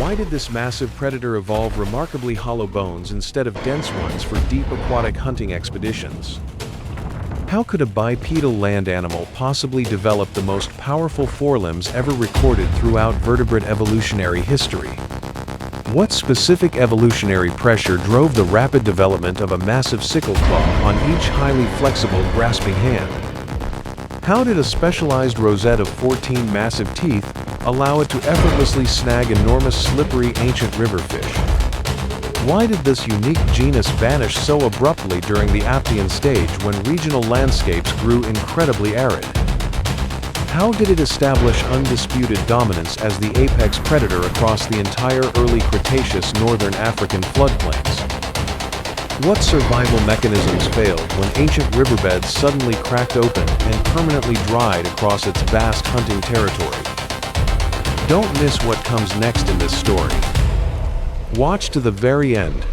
Why did this massive predator evolve remarkably hollow bones instead of dense ones for deep aquatic hunting expeditions? How could a bipedal land animal possibly develop the most powerful forelimbs ever recorded throughout vertebrate evolutionary history? What specific evolutionary pressure drove the rapid development of a massive sickle claw on each highly flexible, grasping hand? How did a specialized rosette of 14 massive teeth allow it to effortlessly snag enormous slippery ancient river fish? Why did this unique genus vanish so abruptly during the Aptian stage when regional landscapes grew incredibly arid? How did it establish undisputed dominance as the apex predator across the entire early Cretaceous northern African floodplains? What survival mechanisms failed when ancient riverbeds suddenly cracked open and permanently dried across its vast hunting territory? Don't miss what comes next in this story. Watch to the very end.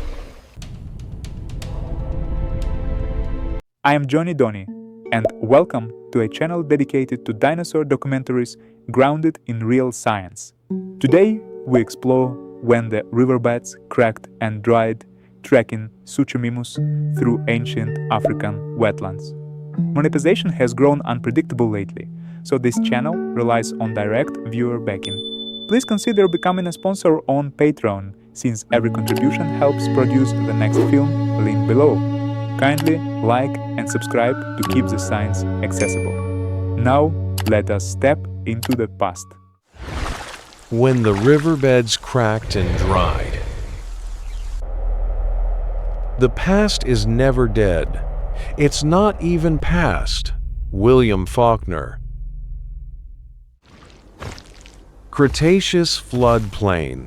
I am Jonny Dony, and welcome to a channel dedicated to dinosaur documentaries grounded in real science. Today, we explore when the riverbeds cracked and dried, trekking Suchomimus through ancient African wetlands. Monetization has grown unpredictable lately, so this channel relies on direct viewer backing. Please consider becoming a sponsor on Patreon, since every contribution helps produce the next film, link below. Kindly like and subscribe to keep the science accessible. Now, let us step into the past. When the riverbeds cracked and dried. The past is never dead. It's not even past. William Faulkner. Cretaceous Floodplain.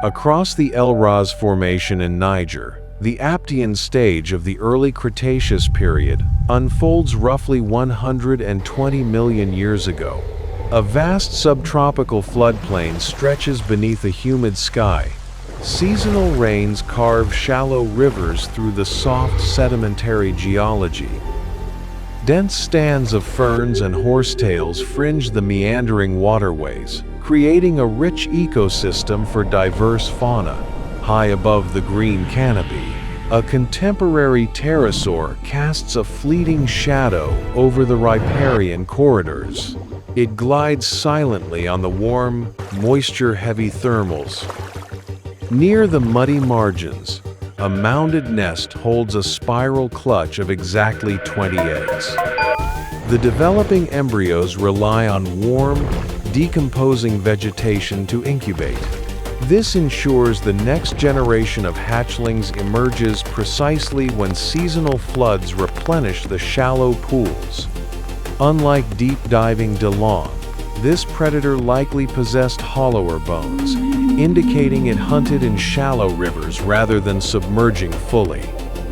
Across the El Raz Formation in Niger, the Aptian stage of the early Cretaceous period unfolds roughly 120 million years ago. A vast subtropical floodplain stretches beneath a humid sky. Seasonal rains carve shallow rivers through the soft sedimentary geology. Dense stands of ferns and horsetails fringe the meandering waterways, creating a rich ecosystem for diverse fauna. High above the green canopy, a contemporary pterosaur casts a fleeting shadow over the riparian corridors. It glides silently on the warm, moisture-heavy thermals. Near the muddy margins, a mounded nest holds a spiral clutch of exactly 20 eggs. The developing embryos rely on warm, decomposing vegetation to incubate. This ensures the next generation of hatchlings emerges precisely when seasonal floods replenish the shallow pools. Unlike deep-diving DeLong, this predator likely possessed hollower bones, indicating it hunted in shallow rivers rather than submerging fully.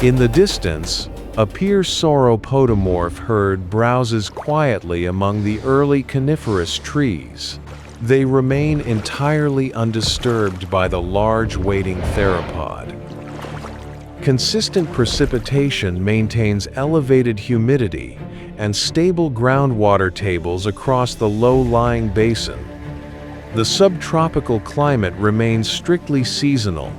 In the distance, a sauropodomorph herd browses quietly among the early coniferous trees. They remain entirely undisturbed by the large wading theropod. Consistent precipitation maintains elevated humidity and stable groundwater tables across the low-lying basin. The subtropical climate remains strictly seasonal,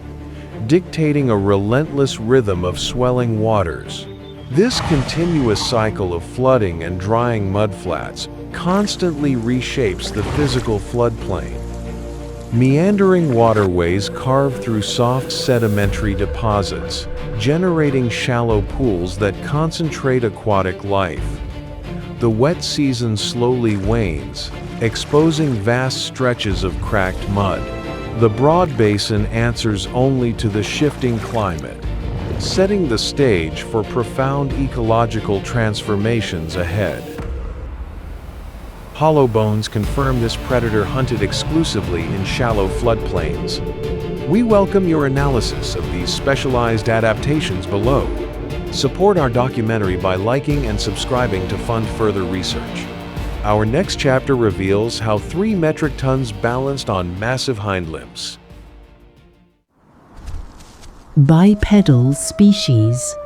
dictating a relentless rhythm of swelling waters. This continuous cycle of flooding and drying mudflats constantly reshapes the physical floodplain. Meandering waterways carve through soft sedimentary deposits, generating shallow pools that concentrate aquatic life. The wet season slowly wanes, exposing vast stretches of cracked mud. The broad basin answers only to the shifting climate, setting the stage for profound ecological transformations ahead. Hollow bones confirm this predator hunted exclusively in shallow floodplains. We welcome your analysis of these specialized adaptations below. Support our documentary by liking and subscribing to fund further research. Our next chapter reveals how 3 metric tons balanced on massive hind limbs. Bipedal species.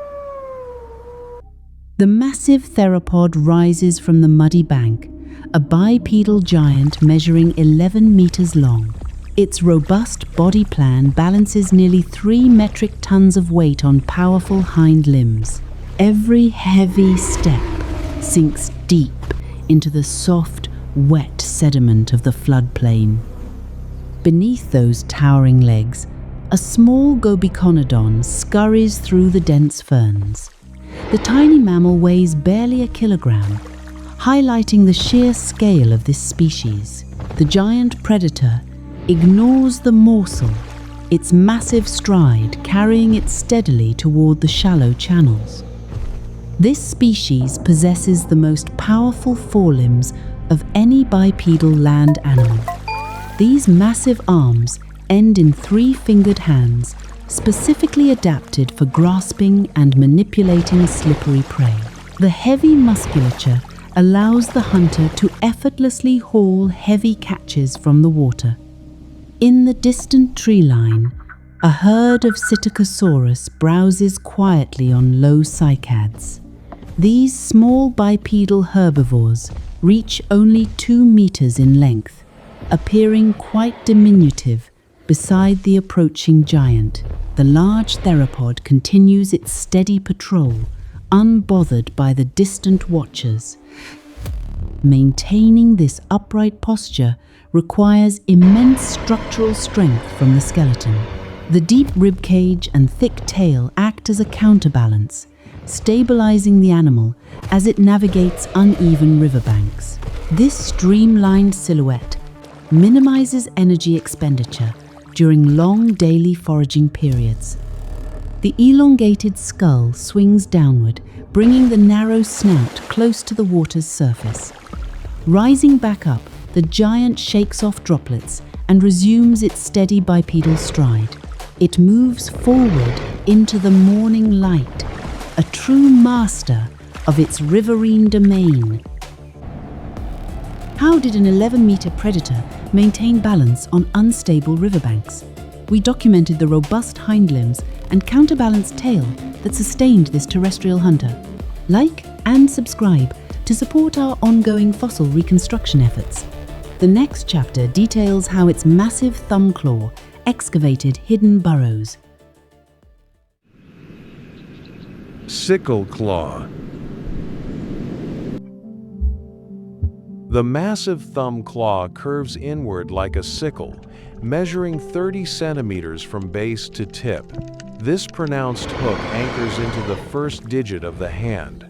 The massive theropod rises from the muddy bank, a bipedal giant measuring 11 meters long. Its robust body plan balances nearly 3 metric tons of weight on powerful hind limbs. Every heavy step sinks deep into the soft, wet sediment of the floodplain. Beneath those towering legs, a small gobiconodon scurries through the dense ferns. The tiny mammal weighs barely a kilogram, highlighting the sheer scale of this species. The giant predator ignores the morsel, its massive stride carrying it steadily toward the shallow channels. This species possesses the most powerful forelimbs of any bipedal land animal. These massive arms end in 3-fingered hands, specifically adapted for grasping and manipulating slippery prey. The heavy musculature allows the hunter to effortlessly haul heavy catches from the water. In the distant tree line, a herd of Psittacosaurus browses quietly on low cycads. These small bipedal herbivores reach only 2 meters in length, appearing quite diminutive beside the approaching giant. The large theropod continues its steady patrol, unbothered by the distant watchers. Maintaining this upright posture requires immense structural strength from the skeleton. The deep ribcage and thick tail act as a counterbalance, stabilizing the animal as it navigates uneven riverbanks. This streamlined silhouette minimizes energy expenditure during long daily foraging periods. The elongated skull swings downward, bringing the narrow snout close to the water's surface. Rising back up, the giant shakes off droplets and resumes its steady bipedal stride. It moves forward into the morning light, a true master of its riverine domain. How did an 11-meter predator maintain balance on unstable riverbanks? We documented the robust hind limbs and counterbalanced tail that sustained this terrestrial hunter. Like and subscribe to support our ongoing fossil reconstruction efforts. The next chapter details how its massive thumb claw excavated hidden burrows. Sickle Claw. The massive thumb claw curves inward like a sickle, measuring 30 centimeters from base to tip. This pronounced hook anchors into the first digit of the hand.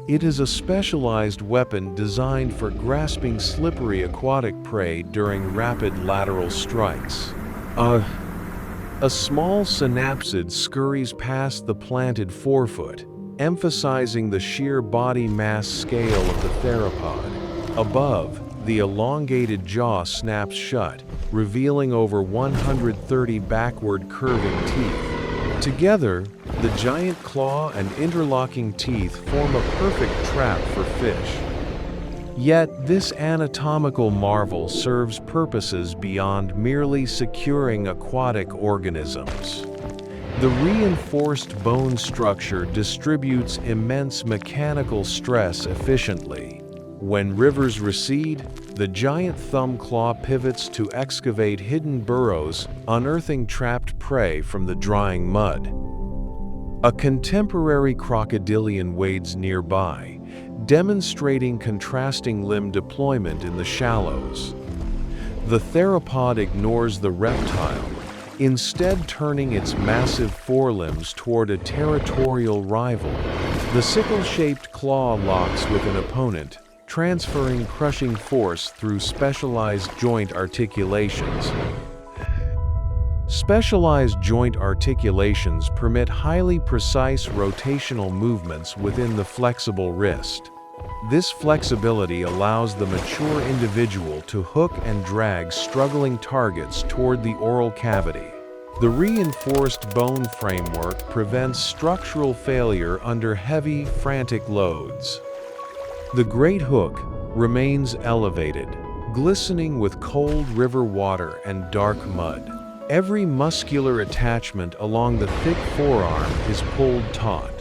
It is a specialized weapon designed for grasping slippery aquatic prey during rapid lateral strikes. A small synapsid scurries past the planted forefoot, emphasizing the sheer body mass scale of the theropod. Above, the elongated jaw snaps shut, revealing over 130 backward curving teeth. Together, the giant claw and interlocking teeth form a perfect trap for fish. Yet, this anatomical marvel serves purposes beyond merely securing aquatic organisms. The reinforced bone structure distributes immense mechanical stress efficiently. When rivers recede, the giant thumb claw pivots to excavate hidden burrows, unearthing trapped prey from the drying mud. A contemporary crocodilian wades nearby, demonstrating contrasting limb deployment in the shallows. The theropod ignores the reptile, instead turning its massive forelimbs toward a territorial rival. The sickle-shaped claw locks with an opponent, transferring crushing force through specialized joint articulations. Specialized joint articulations permit highly precise rotational movements within the flexible wrist. This flexibility allows the mature individual to hook and drag struggling targets toward the oral cavity. The reinforced bone framework prevents structural failure under heavy, frantic loads. The great hook remains elevated, glistening with cold river water and dark mud. Every muscular attachment along the thick forearm is pulled taut.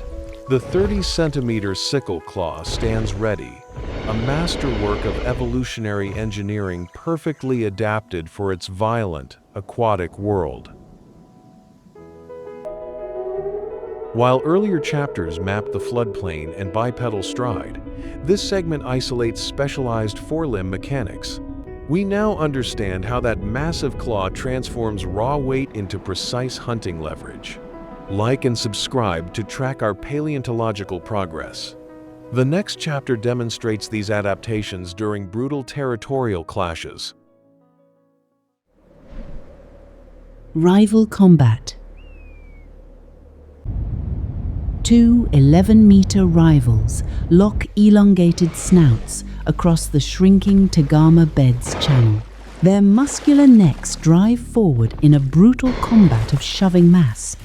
The 30-centimeter sickle claw stands ready, a masterwork of evolutionary engineering perfectly adapted for its violent, aquatic world. While earlier chapters mapped the floodplain and bipedal stride, this segment isolates specialized forelimb mechanics. We now understand how that massive claw transforms raw weight into precise hunting leverage. Like and subscribe to track our paleontological progress. The next chapter demonstrates these adaptations during brutal territorial clashes. Rival combat. Two 11-meter rivals lock elongated snouts across the shrinking Tagama Beds channel. Their muscular necks drive forward in a brutal combat of shoving mass,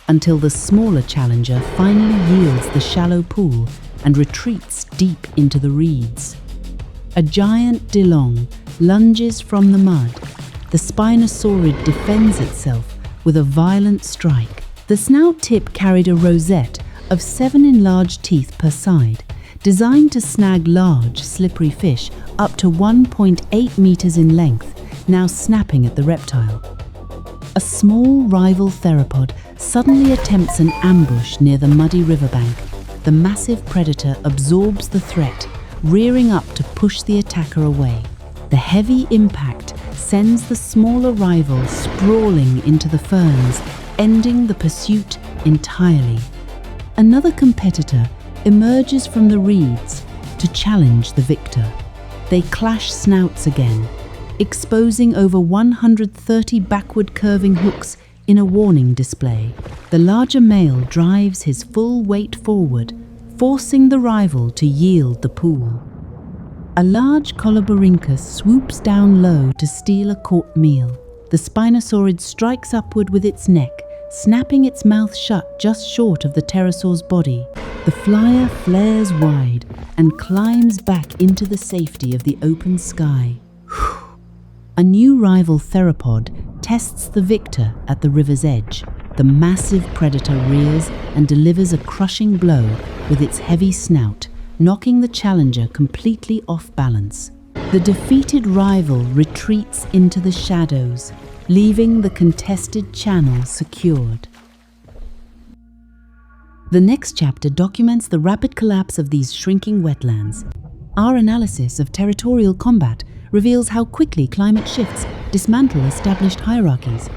until the smaller challenger finally yields the shallow pool and retreats deep into the reeds. A giant Dilong lunges from the mud. The Spinosaurid defends itself with a violent strike. The snout tip carried a rosette of 7 enlarged teeth per side, designed to snag large, slippery fish up to 1.8 meters in length, now snapping at the reptile. A small rival theropod suddenly attempts an ambush near the muddy riverbank. The massive predator absorbs the threat, rearing up to push the attacker away. The heavy impact sends the smaller rival sprawling into the ferns, ending the pursuit entirely. Another competitor emerges from the reeds to challenge the victor. They clash snouts again, exposing over 130 backward curving hooks in a warning display. The larger male drives his full weight forward, forcing the rival to yield the pool. A large Coloborhynchus swoops down low to steal a caught meal. The Spinosaurid strikes upward with its neck, snapping its mouth shut just short of the pterosaur's body. The flyer flares wide and climbs back into the safety of the open sky. A new rival theropod tests the victor at the river's edge. The massive predator rears and delivers a crushing blow with its heavy snout, knocking the challenger completely off balance. The defeated rival retreats into the shadows, leaving the contested channel secured. The next chapter documents the rapid collapse of these shrinking wetlands. Our analysis of territorial combat reveals how quickly climate shifts dismantle established hierarchies.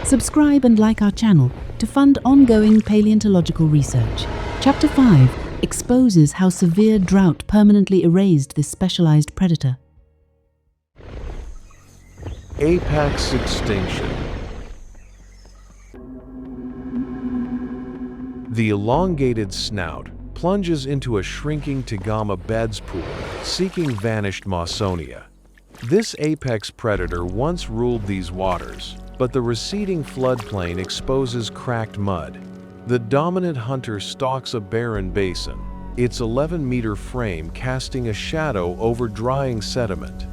Subscribe and like our channel to fund ongoing paleontological research. Chapter 5 exposes how severe drought permanently erased this specialized predator. Apex extinction. The elongated snout plunges into a shrinking Tagama Beds pool, seeking vanished Mawsonia. This apex predator once ruled these waters, but the receding floodplain exposes cracked mud. The dominant hunter stalks a barren basin, its 11-meter frame casting a shadow over drying sediment.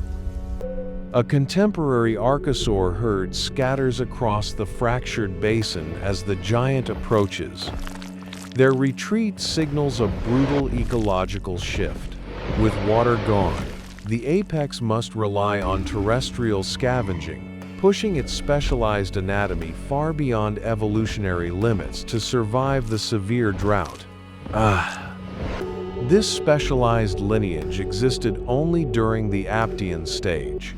A contemporary archosaur herd scatters across the fractured basin as the giant approaches. Their retreat signals a brutal ecological shift. With water gone, the apex must rely on terrestrial scavenging, pushing its specialized anatomy far beyond evolutionary limits to survive the severe drought. This specialized lineage existed only during the Aptian stage.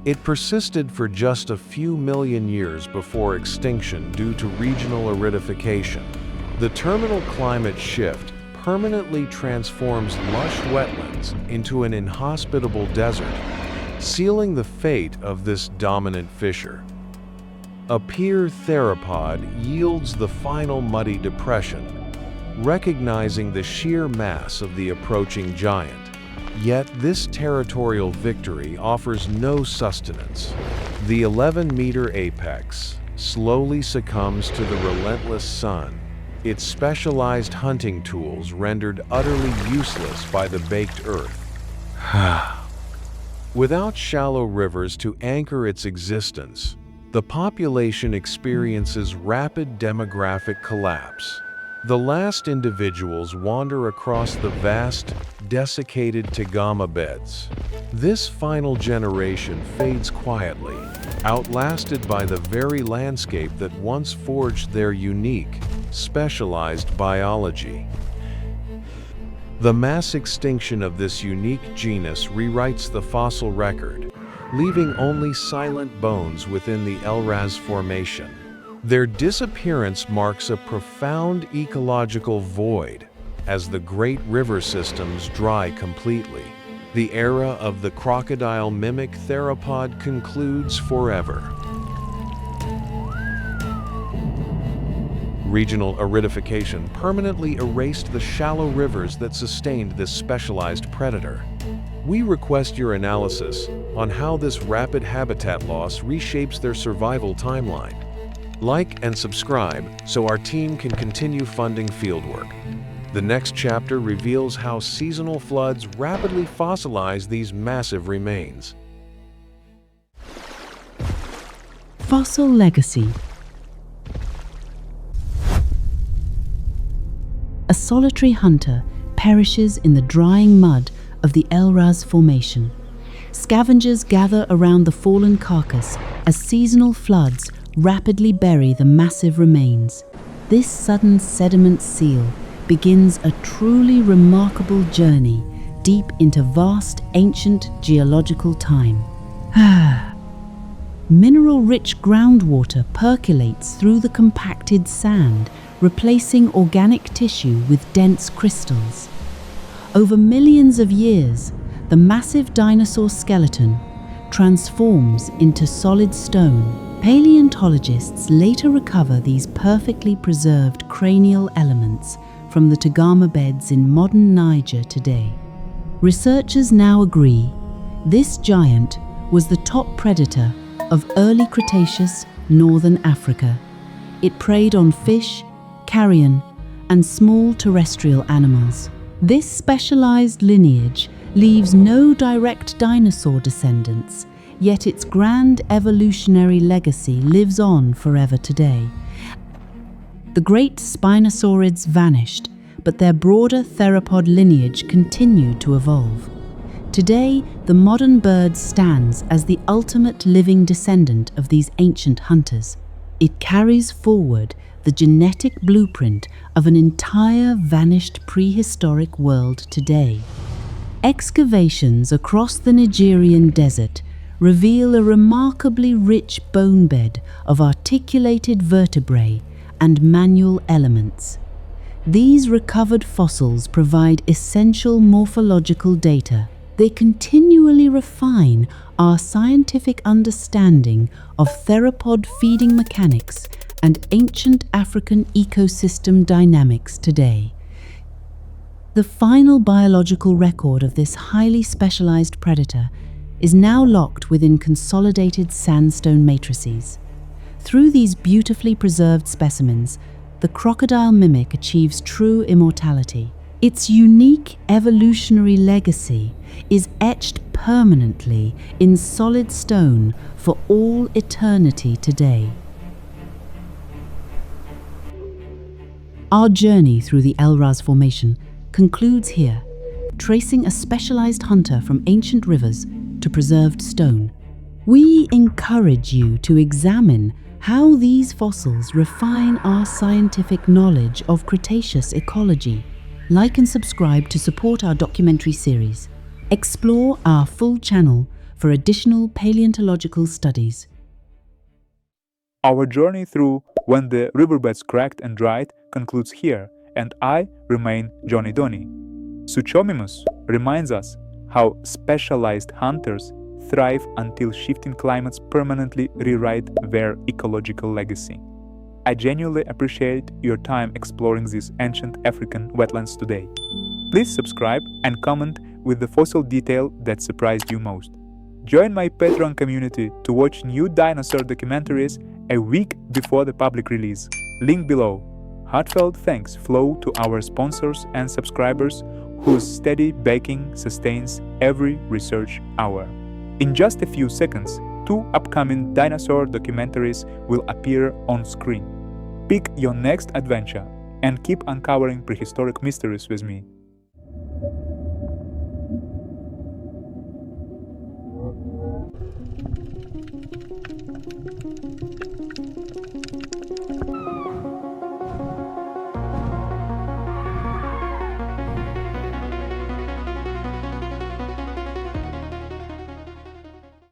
It persisted for just a few million years before extinction due to regional aridification. The terminal climate shift permanently transforms lush wetlands into an inhospitable desert, sealing the fate of this dominant fisher. A peer theropod yields the final muddy depression, recognizing the sheer mass of the approaching giant. Yet this territorial victory offers no sustenance. The 11-meter apex slowly succumbs to the relentless sun, its specialized hunting tools rendered utterly useless by the baked earth. Without shallow rivers to anchor its existence, the population experiences rapid demographic collapse. The last individuals wander across the vast, desiccated Tagama beds. This final generation fades quietly, outlasted by the very landscape that once forged their unique, specialized biology. The mass extinction of this unique genus rewrites the fossil record, leaving only silent bones within the Elraz Formation. Their disappearance marks a profound ecological void as the great river systems dry completely. The era of the crocodile-mimic theropod concludes forever. Regional aridification permanently erased the shallow rivers that sustained this specialized predator. We request your analysis on how this rapid habitat loss reshapes their survival timeline. Like and subscribe so our team can continue funding fieldwork. The next chapter reveals how seasonal floods rapidly fossilize these massive remains. Fossil legacy. A solitary hunter perishes in the drying mud of the Elraz Formation. Scavengers gather around the fallen carcass as seasonal floods rapidly bury the massive remains. This sudden sediment seal begins a truly remarkable journey deep into vast ancient geological time. Mineral-rich groundwater percolates through the compacted sand, replacing organic tissue with dense crystals. Over millions of years, the massive dinosaur skeleton transforms into solid stone. Paleontologists later recover these perfectly preserved cranial elements from the Tagama beds in modern Niger today. Researchers now agree this giant was the top predator of early Cretaceous northern Africa. It preyed on fish, carrion, and small terrestrial animals. This specialized lineage leaves no direct dinosaur descendants, yet its grand evolutionary legacy lives on forever today. The great spinosaurids vanished, but their broader theropod lineage continued to evolve. Today, the modern bird stands as the ultimate living descendant of these ancient hunters. It carries forward the genetic blueprint of an entire vanished prehistoric world today. Excavations across the Nigerian desert reveal a remarkably rich bone bed of articulated vertebrae and manual elements. These recovered fossils provide essential morphological data. They continually refine our scientific understanding of theropod feeding mechanics and ancient African ecosystem dynamics today. The final biological record of this highly specialized predator is now locked within consolidated sandstone matrices. Through these beautifully preserved specimens, the crocodile mimic achieves true immortality. Its unique evolutionary legacy is etched permanently in solid stone for all eternity today. Our journey through the Elraz Formation concludes here, tracing a specialized hunter from ancient rivers to preserved stone. We encourage you to examine how these fossils refine our scientific knowledge of Cretaceous ecology. Like and subscribe to support our documentary series. Explore our full channel for additional paleontological studies. Our journey through when the riverbeds cracked and dried concludes here, and I remain Jonny Dony. Suchomimus reminds us how specialized hunters thrive until shifting climates permanently rewrite their ecological legacy. I genuinely appreciate your time exploring these ancient African wetlands today. Please subscribe and comment with the fossil detail that surprised you most. Join my Patreon community to watch new dinosaur documentaries a week before the public release. Link below. Heartfelt thanks flow to our sponsors and subscribers whose steady backing sustains every research hour. In just a few seconds, 2 upcoming dinosaur documentaries will appear on screen. Pick your next adventure and keep uncovering prehistoric mysteries with me.